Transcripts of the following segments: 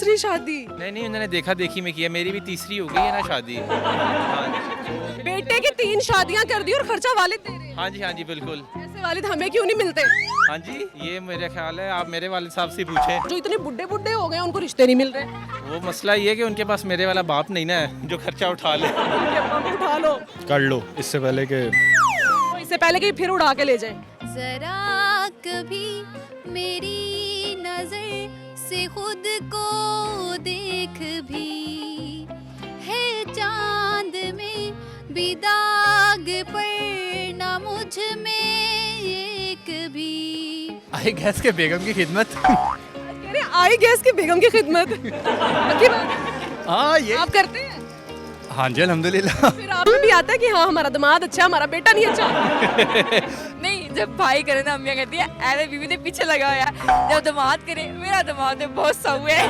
दूसरी शादी? नहीं उन्होंने देखा देखी में किया, मेरी भी तीसरी हो गई है ना शादी। हाँ जी। बेटे की 3 शादियां कर दी और खर्चा वालिद दे रहे हैं। हाँ जी बिल्कुल। ऐसे वालिद हमें क्यों नहीं मिलते? हाँ जी, ये मेरा ख्याल है आप मेरे वालिद साहब से पूछें। जो इतने बुड्ढे बुड्ढे हो गए उनको रिश्ते नहीं मिल रहे। वो मसला ये है कि उनके पास मेरे वाला बाप नहीं ना है जो खर्चा उठा ले। उठा लो कर लो इससे पहले कि इससे पहले कि फिर उड़ा के ले जाए। जरा कभी मेरी नजर से खुद को देख भी, है चांद में भी दाग पर ना मुझ में एक भी। आई गैस के बेगम की खिदमत। कह रहे आई गैस की बेगम की खिदमत। पक्की बात? हाँ ये आप करते हैं? हाँ जी अल्हम्दुलिल्लाह। फिर आप में भी आता है कि हाँ हमारा दामाद अच्छा, हमारा बेटा नहीं अच्छा? नहीं, जब भाई करे ना अम्मियाँ कहती है अरे बीवी ने पीछे लगाया, जब दामाद करे मेरा दामाद है बहुत सऊ है।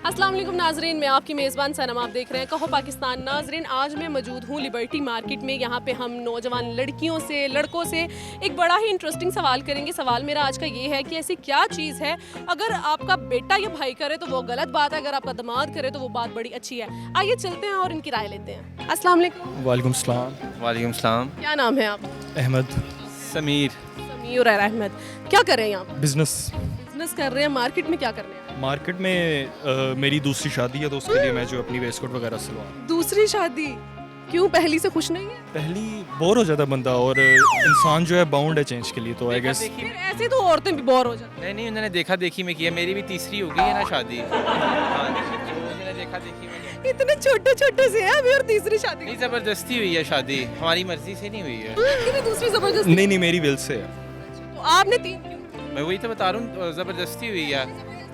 अस्सलाम वालेकुम नाजरीन, मैं आपकी मेज़बान सनम, आप देख रहे हैं कहो पाकिस्तान। नाजरीन, आज मैं मौजूद हूँ लिबर्टी मार्केट में। यहाँ पे हम नौजवान लड़कियों से, लड़कों से एक बड़ा ही इंटरेस्टिंग सवाल करेंगे। सवाल मेरा आज का ये है कि ऐसी क्या चीज़ है अगर आपका बेटा या भाई करे तो वो गलत बात है, अगर आपका दामाद करे तो वो बात बड़ी अच्छी है। आइए चलते हैं और इनकी राय लेते हैं। अस्सलाम वालेकुम। वालेकुम सलाम। वालेकुम सलाम। क्या नाम है आप? अहमद। समीर। समीर और अहमद। क्या कर रहे हैं आप? बिजनेस। बिजनेस कर रहे हैं। मार्केट में क्या कर रहे हैं? मार्केट में मेरी दूसरी शादी है तो उसके लिए मैं जो अपनी वेस्टकोट वगैरह सिलवा। दूसरी शादी? क्यों, पहली से खुश नहीं है? पहली बोर हो जाता बंदा और इंसान जो है बाउंड है चेंज के लिए, तो आई गेस फिर ऐसे तो औरतें भी बोर हो जाती हैं। नहीं उन्होंने देखा देखी में किया, मेरी भी तीसरी हो गई है ना शादी। हाँ जी, तो उन्होंने देखा देखी में किया। इतने छोटे छोटे से हैं अभी और तीसरी शादी। नहीं, जबरदस्ती हुई है शादी, हमारी मर्जी से नहीं हुई है। कि दूसरी जबरदस्ती? नहीं मेरी विल से है। तो आपने 3 क्यों? मैं वही तो बता रहा हूँ, जबरदस्ती हुई है।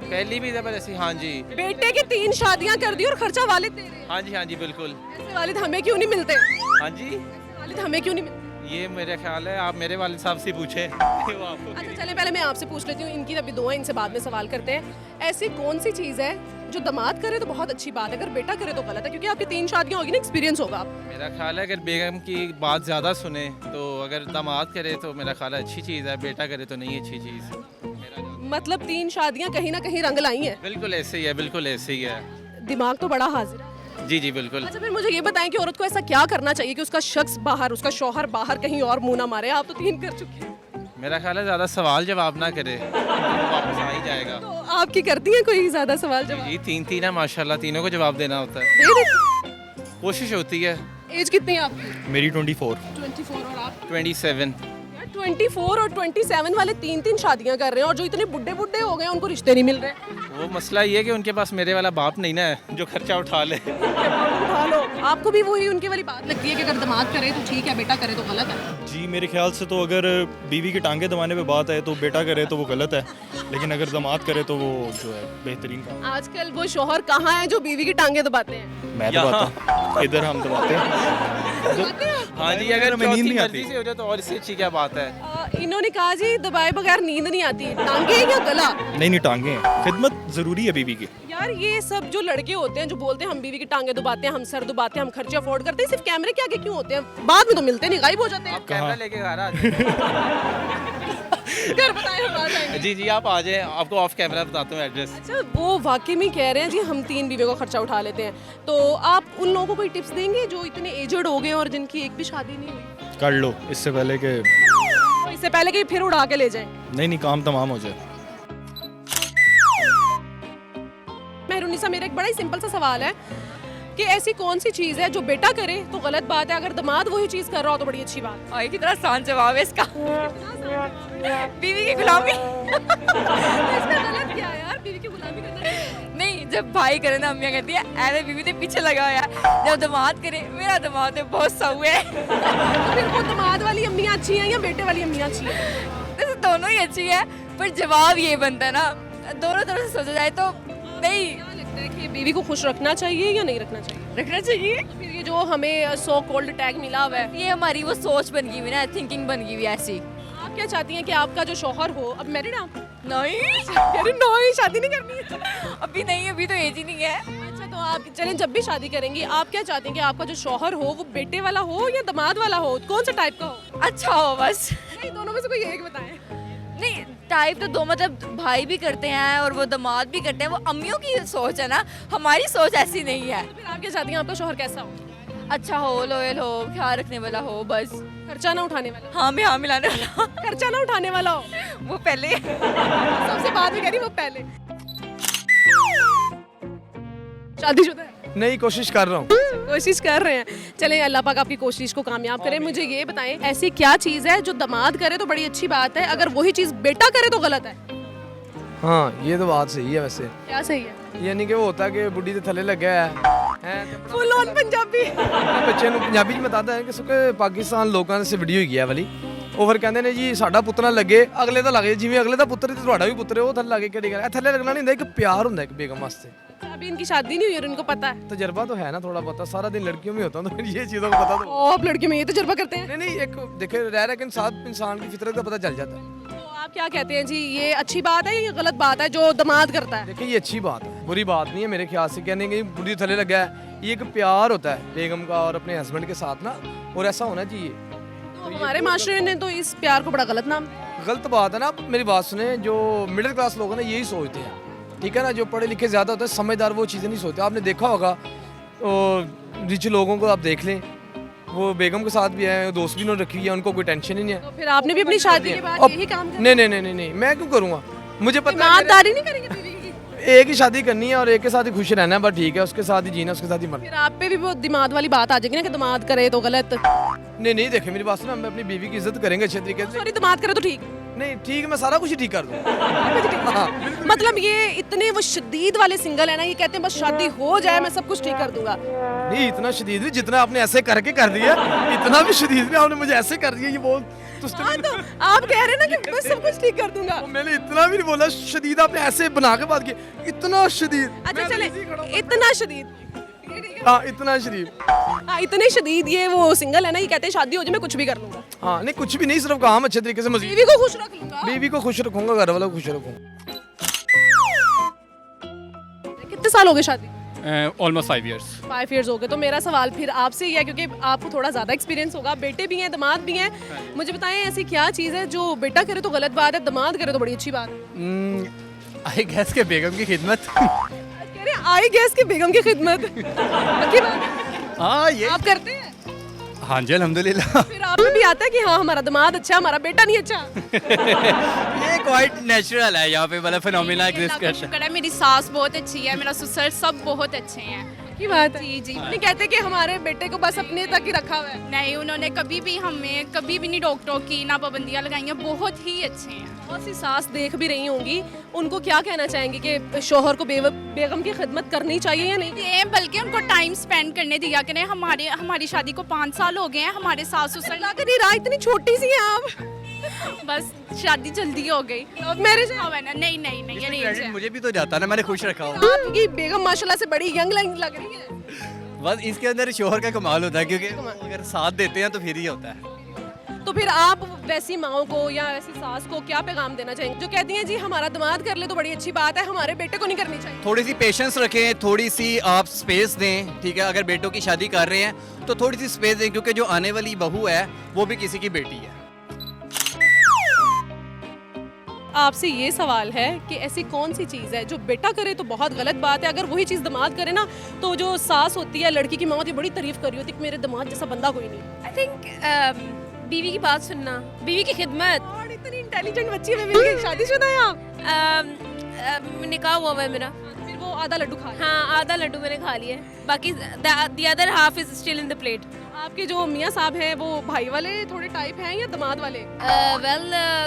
पहली भी जबरदस्ती। हाँ जी। बेटे की 3 शादियां कर दी और खर्चा वालिद दे रहे हैं। हाँ जी बिल्कुल। ऐसे वालिद हमें क्यों नहीं मिलते? हाँ जी, ऐसे वालिद हमें क्यों नहीं मिलते? ये मेरा ख्याल है आप मेरे वालिद साहब से पूछें। वो आपको अच्छा चले, पहले मैं आपसे पूछ लेती हूँ, इनकी अभी दुआ, इनसे बाद में सवाल करते हैं। ऐसी कौन सी चीज़ है जो दामाद करे तो बहुत अच्छी बात है, अगर बेटा करे तो गलत है? क्योंकि आपकी 3 शादियां होगी ना, एक्सपीरियंस होगा आप। मेरा ख्याल है अगर बेगम की बात ज़्यादा सुने तो, अगर दामाद करे तो मेरा ख्याल है अच्छी चीज़ है, बेटा करे तो नहीं अच्छी चीज़। मतलब 3 शादियां कहीं ना कहीं रंग लाई हैं। बिल्कुल ऐसे ही है, बिल्कुल ऐसे ही है। दिमाग तो बड़ा हाजिर है। जी बिल्कुल। अच्छा फिर मुझे ये बताएं कि औरत को ऐसा क्या करना चाहिए कि उसका शख्स बाहर, उसका शौहर बाहर कहीं और मुंह ना मारे? आप तो 3 कर चुके हैं। मेरा ख्याल है ज़्यादा सवाल जवाब ना करे, वापस आ ही जाएगा। तो आपकी करती हैं कोई ज़्यादा सवाल जवाब? जी 3 है माशाल्लाह, तीनों को जवाब देना होता है, दे देती। कोशिश होती है। एज कितनी है आपकी? मेरी 24। 24। और आप? 27। 24 और 27 वाले 3 शादियां कर रहे हैं और जो इतने बुड्ढे बुड्ढे हो गए उनको रिश्ते नहीं मिल रहे। वो मसला ये है कि उनके पास मेरे वाला बाप नहीं ना है जो खर्चा उठा ले। उठा लो। आपको भी वही उनकी वाली बात लगती है कि अगर दामाद करे तो ठीक है, बेटा करे तो गलत है? जी मेरे ख्याल से तो अगर बीवी के टांगे दबाने पे बात है तो बेटा करे तो वो गलत है, लेकिन अगर दामाद करे तो वो जो है बेहतरीन काम। आजकल वो शौहर कहाँ है जो बीवी की टांगे दबाते हैं? मैं दबाता हूँ, इधर हम दबाते हैं। हाँ जी, अगर में नींद चौथी नहीं मर्जी आती। से हो जाए तो और इससे अच्छी क्या बात है। इन्होंने कहा जी दबाए बगैर नींद नहीं आती, टांगे या गला? नहीं टांगे हैं, खिदमत जरूरी है बीवी की। यार ये सब जो लड़के होते हैं जो बोलते हैं हम बीवी की टांगे दबाते हैं, हम सर दबाते हैं, हम खर्चे अफोर्ड करते हैं, सिर्फ कैमरे के आगे क्यों होते हैं? बाद में तो मिलते नहीं, गायब हो जाते हैं। आप कैमरा लेके घर आ जाए। घर बताएं, हम आ जाएंगे। जी आप आ जाए, आपको ऑफ कैमरा बताता हूँ एड्रेस। अच्छा वो वाकई में कह रहे हैं जी हम 3 बीवियों का खर्चा उठा लेते हैं, तो आप उन लोगों को कोई टिप्स देंगे जो इतने एजड हो गए और जिनकी एक भी शादी नहीं हुई? कर लो इससे पहले कि तो इससे पहले कि फिर उड़ा के ले जाए। नहीं काम तमाम हो जाए। मेहरुनिसा, मेरा एक बड़ा ही सिंपल सा सवाल है कि ऐसी कौन सी चीज़ है जो बेटा करे तो गलत बात है, अगर दामाद वही चीज़ कर रहा हो तो बड़ी अच्छी बात और कितना आसान जवाब है इसका। है? बीवी की गुलामी। तो इसमें गलत क्या है यार? बीवी की गुलामी करना नहीं है। नहीं, जब भाई करे ना अम्मियाँ कहती है अरे बीवी ने पीछे लगाया, जब दामाद करे मेरा दामाद है बहुत सऊ है। तो फिर वो दामाद वाली अम्मियाँ अच्छी हैं या बेटे वाली अम्मियाँ अच्छी हैं? वैसे दोनों ही अच्छी है, पर जवाब ये बनता है ना, दोनों तरफ से सोचा जाए तो नहीं। क्या लगता है कि बीवी को खुश रखना चाहिए या नहीं रखना चाहिए? रखना चाहिए। फिर ये जो हमें सो कॉल्ड टैग मिला हुआ है, ये हमारी वो सोच बन गई हुई ना, थिंकिंग बन गई हुई ऐसी। आप क्या चाहती हैं कि आपका जो शौहर हो, अब मैरिड आप? नहीं, अरे नहीं, शादी नहीं करनी है। अभी नहीं, अभी तो एज ही नहीं है। अच्छा तो आप चलें, जब भी शादी करेंगी आप क्या चाहती हैं कि आपका जो शौहर हो वो बेटे वाला हो या दामाद वाला हो? कौन सा टाइप का हो? अच्छा हो बस। नहीं, दोनों में से कोई एक बताएं। नहीं, टाइप तो दो मतलब भाई भी करते हैं और वो दामाद भी करते हैं, वो अम्मियों की सोच है ना, हमारी सोच ऐसी नहीं है। फिर आप क्या चाहती हैं आपका शौहर कैसा हो? अच्छा हो, लॉयल हो, ख्याल रखने वाला हो, बस। खर्चा ना उठाने वाला? हाँ में हाँ मिलाने वाला। खर्चा ना उठाने वाला हो? वो पहले। सबसे बाद में कह रही वो पहले। शादीशुदा है? नहीं, कोशिश कर रहा हूँ। कोशिश कर रहे हैं। चलें, अल्लाह पाक आपकी कोशिश को कामयाब करे। मुझे ये बताएं, ऐसी क्या चीज़ है जो दामाद करे तो बड़ी अच्छी बात है, अगर वही चीज़ बेटा करे तो गलत है? हाँ, ये तो बात सही है वैसे। क्या सही है? यानी कि वो होता कि बुढ़ी ਦੇ ਥੱਲੇ ਲੱਗਿਆ ਹੈ फुल ऑन पंजाबी। ਬੱਚੇ ਨੂੰ ਪੰਜਾਬੀ ਚ ਬਤਾਦਾ ਹੈ ਕਿ ਸੁਕੇ ਪਾਕਿਸਤਾਨ ਲੋਕਾਂ ਦੇ ਸੇ ਵੀਡੀਓ ਹੀ ਗਿਆ ਵਾਲੀ ਉਹ ਫਿਰ ਕਹਿੰਦੇ ਨੇ ਜੀ ਸਾਡਾ ਪੁੱਤ ਨਾ ਲੱਗੇ ਅਗਲੇ ਦਾ ਲੱਗੇ, ਜਿਵੇਂ ਅਗਲੇ ਦਾ ਪੁੱਤਰ ਤੇ ਤੁਹਾਡਾ ਵੀ ਪੁੱਤਰ ਹੈ, ਉਹ ਥੱਲੇ ਲੱਗੇ ਕਿਹੜੀ ਗੱਲ ਹੈ? ਥੱਲੇ ਲੱਗਣਾ ਨਹੀਂ ਹੁੰਦਾ, ਇੱਕ ਪਿਆਰ ਹੁੰਦਾ ਇੱਕ ਬੇਗਮ ਵਾਸਤੇ। अभी इनकी शादी नहीं हुई और इनको पता है? तजर्बा तो है ना थोड़ा बहुत, सारा दिन लड़कियों में होता है, तो फिर ये चीज़ों को पता तो आप लड़कियों में ये तजुर्बा करते हैं? नहीं, एक देखे रह रहे कि इंसान की फितरत का पता चल जाता है। तो आप क्या कहते हैं जी, ये अच्छी बात है या गलत बात है जो दामाद करता है? देखिए ये अच्छी बात है, बुरी बात नहीं है मेरे ख्याल से। कहने की बुढ़ी थले लगा है, ये एक प्यार होता है बेगम का और अपने हस्बैंड के साथ ना, और ऐसा होना चाहिए। तो हमारे माशरे ने तो इस प्यार को बड़ा गलत नाम दिया। गलत बात है ना। मेरी बात सुने, जो मिडिल क्लास लोग हैं ना यही सोचते हैं, ठीक है ना, जो पढ़े लिखे ज़्यादा होते हैं समझदार वो चीज़ें नहीं सोचते। आपने देखा होगा रिच लोगों को, आप देख लें, वो बेगम के साथ भी है, दोस्त भी उन्होंने रखी है, उनको कोई टेंशन ही नहीं है। तो फिर आपने भी अपनी शादी के बाद अब- यही काम करना? नहीं नहीं नहीं नहीं नहीं, मैं क्यों करूँगा? मुझे पता है मेरे- ईमानदारी नहीं करेंगे बीवी की? एक ही शादी करनी है और एक के साथ ही खुश रहना है, बस ठीक है, उसके साथ ही जीना, उसके साथ ही मरना। फिर आप पे भी वो दिमाग वाली बात आ जाएगी ना कि दामाद करे तो गलत, नहीं नहीं, देखे मेरी बात सुना, हम अपनी बीवी की इज्जत करेंगे अच्छे तरीके से। सॉरी दामाद करे तो ठीक। नहीं ठीक, मैं सारा कुछ ही ठीक कर दूँ। हाँ, मतलब ये इतने वो शदीद वाले सिंगल है ना, ये कहते हैं बस शादी हो जाए मैं सब कुछ ठीक कर दूंगा। नहीं इतना शदीद भी, जितना आपने ऐसे करके कर दिया, इतना भी शदीद भी आपने मुझे ऐसे कर दिया, ये बोल हाँ, तो आप कह रहे हैं ना कि मैं सब कुछ ठीक कर दूंगा। मैंने इतना भी नहीं बोला शदीद, आपने ऐसे बना के बात की, इतना शदीद। अच्छा चले, इतना शदीद, हाँ इतना शरीफ। हाँ, इतने शदीद ये वो सिंगल है ना, ये कहते हैं शादी हो जाए मैं कुछ भी कर लूंगा, हाँ नहीं कुछ भी नहीं, सिर्फ काम अच्छे तरीके से मजीद बीवी को खुश रख लूंगा। बीवी को खुश रखूंगा, घर वालों को खुश रखूंगा। कितने साल हो गए शादी? Almost 5 years। 5 years हो गए। तो मेरा सवाल फिर आपसे ही है, क्योंकि आपको थोड़ा ज़्यादा एक्सपीरियंस होगा, बेटे भी हैं दामाद भी हैं, मुझे बताएं ऐसी क्या चीज़ है जो बेटा करे तो गलत बात है, दामाद करे तो बड़ी अच्छी बात है? आई गैस के बेगम की खिदमत। कह रहे आई गैस की बेगम की खिदमत। पक्की बात है? हाँ ये आप करते हैं? हाँ जी अल्हम्दुलिल्लाह। फिर आप में भी आता है कि हाँ हमारा दामाद अच्छा, हमारा बेटा नहीं अच्छा? ये क्वाइट नेचुरल है, यहाँ पे मतलब फिनोमेना एग्जिस्ट करता है। शुक्र है, मेरी सास बहुत अच्छी है, मेरा ससुर सब बहुत अच्छे हैं। की बात है। जी जी। नहीं कहते कि हमारे बेटे को बस अपने तक ही रखा हुआ है। नहीं, उन्होंने कभी भी हमें कभी भी नहीं डॉक्टरों की ना पाबंदियाँ लगाई हैं, बहुत ही अच्छे हैं। बहुत सी सास देख भी रही होंगी, उनको क्या कहना चाहेंगे कि शोहर को बेगम की खिदमत करनी चाहिए या नहीं? ये बल्कि उनको टाइम स्पेंड करने दिया करें। हमारी शादी को 5 साल हो गए हैं, हमारे सास ससुर लग नहीं रहा, इतनी छोटी सी हैं आप। बस शादी जल्दी हो गई। लव मैरिज है? हाँ, नहीं नहीं नहीं, ये क्रेडिट नहीं मुझे भी तो जाता ना, मैंने खुश रखा हूँ। आपकी बेगम माशाल्लाह से बड़ी यंग लग रही है। बस इसके अंदर शोहर का कमाल होता है, क्योंकि अगर साथ देते हैं तो फिर ही होता है। तो फिर आप वैसी माओ को या ऐसी सास को क्या पैगाम देना चाहेंगे जो कहती हैं जी हमारा दामाद कर ले तो बड़ी अच्छी बात है, हमारे बेटे को नहीं करनी चाहिए? थोड़ी सी पेशेंस रखें, थोड़ी सी आप स्पेस दें, ठीक है। अगर बेटों की शादी कर रहे हैं तो थोड़ी सी स्पेस दें, क्योंकि जो आने वाली बहू है वो भी किसी की बेटी है। आपसे ये सवाल है कि ऐसी कौन सी चीज़ है जो बेटा करे तो बहुत गलत बात है, अगर वही चीज़ दामाद करे ना तो जो सास होती है लड़की की माँ होती है बड़ी तारीफ कर रही होती है कि मेरे दामाद जैसा बंदा कोई नहीं। आई थिंक बीवी की बात सुनना, बीवी की खिदमत। और इतनी इंटेलिजेंट बच्ची में मिल गई, शादीशुदा है आप? निकाह हुआ है मेरा। फिर वो आधा लड्डू खा लिया। हाँ आधा लड्डू मैंने खा लिया, बाकी the other half is still in the plate. आपके जो मियाँ साहब हैं वो भाई वाले थोड़े टाइप हैं या दामाद वाले? वेल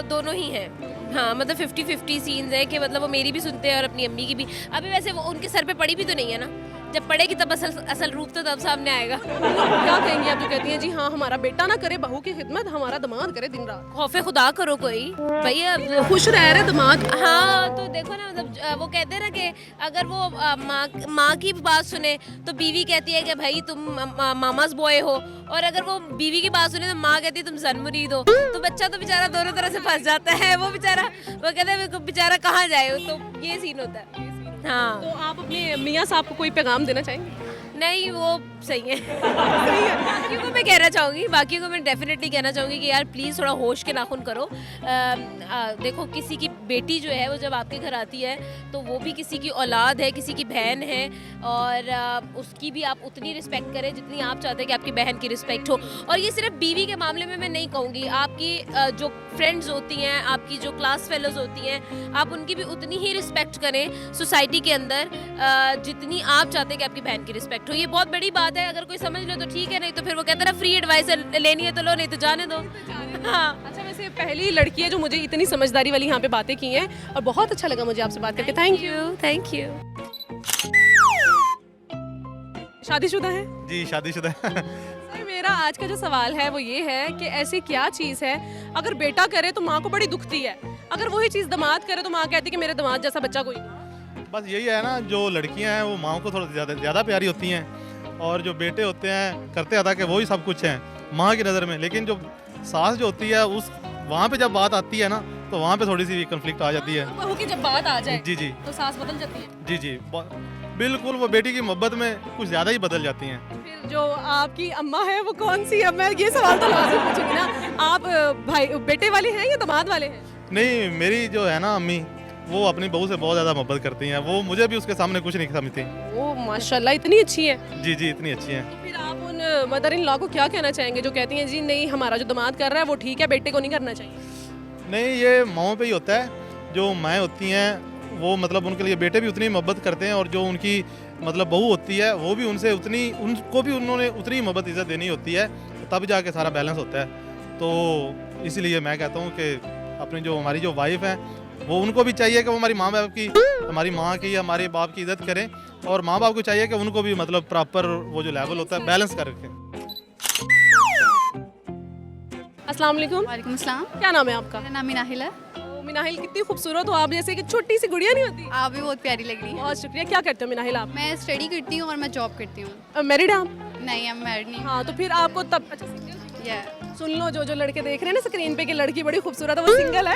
दोनों ही हैं। हाँ मतलब 50-50 सीन्स है कि मतलब वो मेरी भी सुनते हैं और अपनी अम्मी की भी। अभी वैसे वो उनके सर पे पड़ी भी तो नहीं है ना, जब पड़ेगी तब असल रूप तो तब सामने आएगा। क्या कहेंगे आप जो कहती हैं जी हाँ हमारा बेटा ना करे बहू की खिदमत, हमारा दामाद करे दिन रात? खौफे खुदा करो कोई भैया, खुश रह रहे दामाद। हाँ तो देखो ना, मतलब वो कहते हैं ना कि अगर वो माँ की बात सुने तो बीवी कहती है कि भाई तुम मामाज बॉय हो, और अगर वो बीवी की बात सुने तो माँ कहती है तुम सन मुरीद हो। तो बच्चा तो बेचारा दोनों तरह से फंस जाता है, वो कहते हैं बेचारा कहाँ जाए, तो ये सीन होता है। हाँ तो आप अपने मियाँ साहब को कोई पैगाम देना चाहेंगे? नहीं वो सही है। बाकियों को मैं कहना चाहूँगी, बाकियों को मैं डेफिनेटली कहना चाहूँगी कि यार प्लीज़ थोड़ा होश के नाखून करो। देखो किसी की बेटी जो है वो जब आपके घर आती है तो वो भी किसी की औलाद है, किसी की बहन है, और उसकी भी आप उतनी रिस्पेक्ट करें जितनी आप चाहते हैं कि आपकी बहन की रिस्पेक्ट हो। और ये सिर्फ बीवी के मामले में मैं नहीं कहूँगी, आपकी जो फ्रेंड्स होती हैं, आपकी जो क्लास फेलोज होती हैं, आप उनकी भी उतनी ही रिस्पेक्ट करें सोसाइटी के अंदर जितनी आप चाहते हैं कि आपकी बहन की रिस्पेक्ट हो। ये बहुत बड़ी बात है, अगर कोई समझ लो तो ठीक है, नहीं तो फिर वो कहते हैं ना फ्री एडवाइस लेनी है तो लो, नहीं तो जाने दो। हाँ, अच्छा, वैसे पहली लड़की है जो मुझे इतनी समझदारी वाली यहाँ पे बातें की हैं, और बहुत अच्छा लगा मुझे आपसे बात करके। Thank you. Thank you. शादीशुदा है? जी शादीशुदा है। सर, मेरा आज का जो सवाल है वो ये है कि ऐसी क्या चीज़ है अगर बेटा करे तो माँ को बड़ी दुखती है, अगर वही चीज़ दामाद करे तो माँ कहती है कि मेरे दामाद जैसा बच्चा कोई नहीं। बस यही है ना, जो लड़कियां हैं वो माँ को थोड़ा ज़्यादा प्यारी होती हैं, और जो बेटे होते हैं करते अदा कि वही सब कुछ है माँ की नज़र में। लेकिन जो सास जो होती है उस वहाँ पे जब बात आती है ना तो वहाँ पे थोड़ी सी कन्फ्लिक्ट आ जाती है। बहू की जब बात आ जाए जी जी तो सास बदल जाती है। जी जी बिल्कुल, वो बेटी की मोहब्बत में कुछ ज़्यादा ही बदल जाती हैं। फिर जो आपकी अम्मा है वो कौन सी है? मैं ये सवाल तो लाजिम पूछूंगी ना। आप भाई बेटे वाले हैं या दामाद वाले हैं? नहीं, मेरी जो है ना अम्मी, वो अपनी बहू से बहुत ज़्यादा मोहब्बत करती हैं। वो मुझे भी उसके सामने कुछ नहीं समझती। ओ माशाल्लाह, इतनी अच्छी है। जी जी, इतनी अच्छी हैं। तो फिर आप उन मदर इन लॉ को क्या कहना चाहेंगे जो कहती हैं जी नहीं, हमारा जो दामाद कर रहा है वो ठीक है, बेटे को नहीं करना चाहिए? नहीं, ये माओं पे ही होता है। जो माएँ होती हैं वो मतलब उनके लिए बेटे भी उतनी मोहब्बत करते हैं, और जो उनकी मतलब बहू होती है वो भी उनको भी उन्होंने उतनी मोहब्बत इज़्ज़त देनी होती है, तब जाके सारा बैलेंस होता है। तो इसलिए मैं कहता हूँ कि अपनी जो हमारी जो वाइफ है वो उनको भी चाहिए कि वो हमारी माँ बाप की, हमारी माँ की, हमारे बाप की इज़्ज़त करें, और माँ बाप को चाहिए कि उनको भी मतलब प्रॉपर वो जो लेवल होता है बैलेंस कर रखें। अस्सलाम वालेकुम। वालेकुम अस्सलाम। क्या नाम है आपका? मेरा नाम मिनाहिल है। ओ, मिनाहिल, कितनी खूबसूरत हो आप, जैसे कि छोटी सी गुड़िया नहीं होती। आप भी बहुत प्यारी लग रही हैं। बहुत शुक्रिया। क्या करते हो मिनाहिल आप? मैं स्टडी करती हूँ और मैं जॉब करती हूँ। मैरिड आप? नहीं, I'm married नहीं। हाँ, तो फिर आपको तब अच्छा single? Yeah। सुन लो, जो लड़के देख रहे हैं ना स्क्रीन पे कि लड़की बड़ी खूबसूरत है, वो सिंगल है।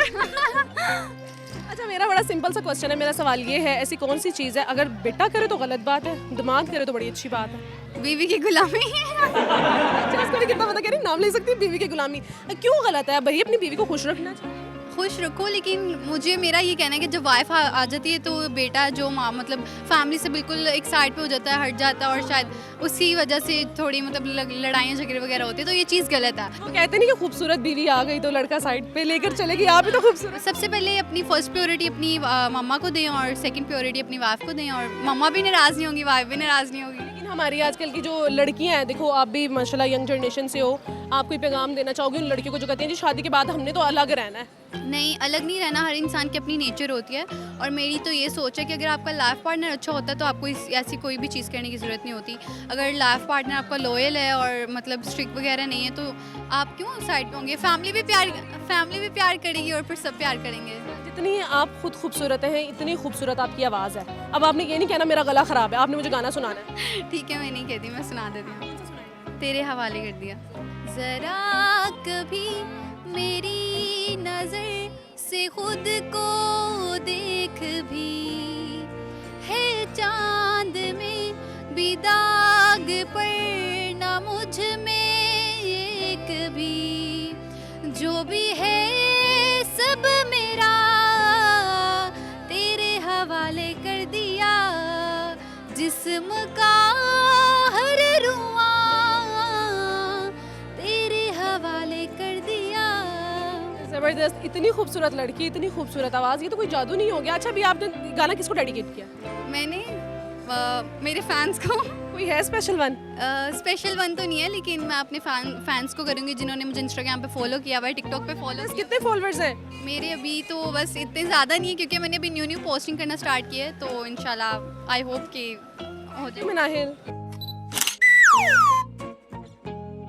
अच्छा, मेरा बड़ा सिंपल सा क्वेश्चन है। मेरा सवाल ये है, ऐसी कौन सी चीज़ है अगर बेटा करे तो गलत बात है, दामाद करे तो बड़ी अच्छी बात है? बीवी की गुलामी। अच्छा, उसको भी कितना पता, कह रही नाम ले सकती है बीवी की गुलामी। क्यों गलत है भाई? अपनी बीवी को खुश रखना चाहिए। खुश रखो, लेकिन मुझे मेरा ये कहना है कि जब वाइफ आ जाती है तो बेटा जो माँ मतलब फैमिली से बिल्कुल एक साइड पे हो जाता है, हट जाता है, और शायद उसी वजह से थोड़ी मतलब लड़ाइयाँ झगड़े वगैरह होते हैं, तो ये चीज़ गलत है। वो कहते नहीं कि खूबसूरत बीवी आ गई तो लड़का साइड पे लेकर चलेगी, आप भी तो खूबसूरत। सबसे पहले अपनी फर्स्ट प्योरिटी अपनी मम्मा को दें, और सेकंड प्योरिटी अपनी वाइफ को दें, और मम्मा भी नाराज़ नहीं होंगी, वाइफ भी नाराज़ नहीं होगी। लेकिन हमारी आजकल की जो लड़कियां हैं, देखो आप भी माशाल्लाह यंग जनरेशन से हो, आप कोई पैगाम देना चाहोगे उन लड़कियों को जो कहती हैं जी शादी के बाद हमने तो अलग रहना है? नहीं, अलग नहीं रहना, हर इंसान की अपनी नेचर होती है, और मेरी तो ये सोच है कि अगर आपका लाइफ पार्टनर अच्छा होता है तो आपको ऐसी कोई भी चीज़ करने की ज़रूरत नहीं होती। अगर लाइफ पार्टनर आपका लॉयल है और मतलब स्ट्रिक्ट वगैरह नहीं है तो आप क्यों साइड पे होंगे? फैमिली भी प्यार करेगी और फिर सब प्यार करेंगे। जितनी आप खुद खूबसूरत हैं इतनी खूबसूरत आपकी आवाज़ है। अब आपने ये नहीं कहना मेरा गला ख़राब है, आपने मुझे गाना सुनाना है। ठीक है, मैं नहीं कहती, मैं सुना देती हूँ। तेरे हवाले कर दिया। ज़रा कभी मेरी नज़र से खुद को देख भी, है चांद में भी दाग पर ना मुझ में एक भी, जो भी है सब मेरा तेरे हवाले कर दिया, जिस्म का हर रुआ तेरे हवाले कर दिया। ज़बरदस्त, इतनी खूबसूरत लड़की, इतनी खूबसूरत आवाज़, ये तो कोई जादू नहीं हो गया? अच्छा, अभी आपने गाना किसको डेडिकेट किया? मैंने मेरे फैंस को। कोई है स्पेशल वन? स्पेशल वन तो नहीं है, लेकिन मैं अपने फैंस को करूँगी जिन्होंने मुझे इंस्टाग्राम पे फॉलो किया हुआ है, टिकटॉक पे फॉलो। कितने फॉलोअर्स हैं? मेरे अभी तो बस इतने ज़्यादा नहीं है, क्योंकि मैंने अभी न्यू पोस्टिंग करना स्टार्ट किया है, तो इंशाल्लाह आई होप कि हो जाए। मिनाहिल,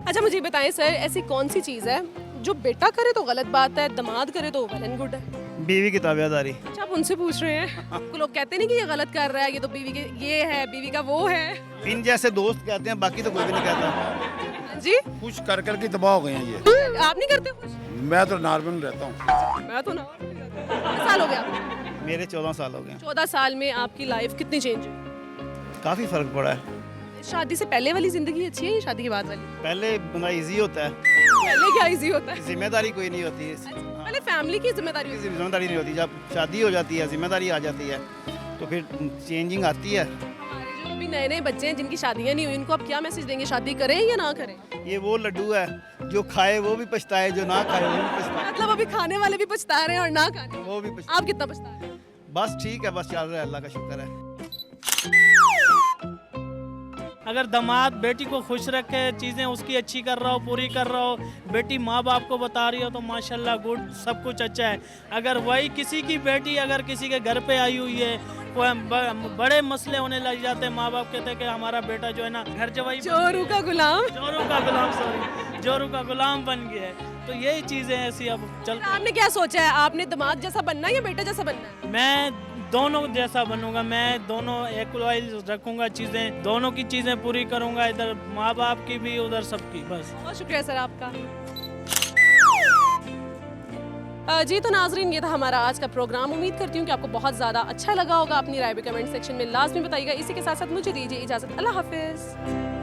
अच्छा मुझे बताएं सर, ऐसी कौन सी चीज़ है जो बेटा करे तो गलत बात है, दामाद करे तो वेल एंड गुड है? बीवी की ताबेदारी। अच्छा, आप उनसे पूछ रहे हैं? आपको लोग कहते नहीं कि ये गलत कर रहा है, ये तो बीवी के ये है, बीवी का वो है। इन जैसे दोस्त कहते हैं, बाकी तो कोई भी नहीं कहता। जी, खुश कर कर के दबा हो गए हैं ये। आप नहीं करते कुछ? मैं तो नॉर्मल रहता हूँ। मैं तो ना। कितने साल हो गया आपको? मेरे 14 साल हो गए। 14 साल में आपकी लाइफ कितनी चेंज हुई? काफ़ी फ़र्क पड़ा है। शादी से पहले वाली जिंदगी अच्छी है या शादी के बाद वाली? पहले बंदा इजी होता है, पहले क्या इजी होता है? जिम्मेदारी कोई नहीं होती। पहले फैमिली की जिम्मेदारी होती जिम्मेदारी नहीं होती, जब शादी हो जाती है जिम्मेदारी आ जाती है तो फिर चेंजिंग आती है। है। हमारे जो अभी नए नए बच्चे हैं जिनकी शादियां नहीं हुई, उनको आप क्या मैसेज देंगे, शादी करें या ना करें? ये वो लड्डू है जो खाए वो भी पछताए, जो ना खाए वो भी पछताए, मतलब अभी खाने वाले भी पछता रहे हैं और ना खाने, वो भी पछताए। आप कितना पछता रहे हैं? बस ठीक है, बस चल रहा है, अल्लाह का शुक्र है। अगर दामाद बेटी को खुश रखे, चीज़ें उसकी अच्छी कर रहा हो, पूरी कर रहा हो, बेटी माँ बाप को बता रही हो तो माशाल्लाह गुड, सब कुछ अच्छा है। अगर वही किसी की बेटी अगर किसी के घर पे आई हुई है, बड़े मसले होने लग जाते हैं, माँ बाप कहते हैं कि हमारा बेटा जो है ना घर जवाई चोरू का गुलाम, जोरू का गुलाम बन गया है। तो यही चीज़ें ऐसी अब चल। आपने क्या सोचा है, आपने दामाद जैसा बनना है या बेटा जैसा बनना है? मैं दोनों जैसा बनूंगा, मैं दोनों इक्वलाइज रखूंगा, चीज़ें दोनों की चीज़ें पूरी करूंगा, इधर माँ बाप की भी उधर सबकी। बस बहुत शुक्रिया सर आपका। जी तो नाजरीन, ये था हमारा आज का प्रोग्राम। उम्मीद करती हूँ कि आपको बहुत ज़्यादा अच्छा लगा होगा। अपनी राय भी कमेंट सेक्शन में लाजमी बताइएगा। इसी के साथ साथ मुझे दीजिए इजाज़त। अल्लाह हाफिज़।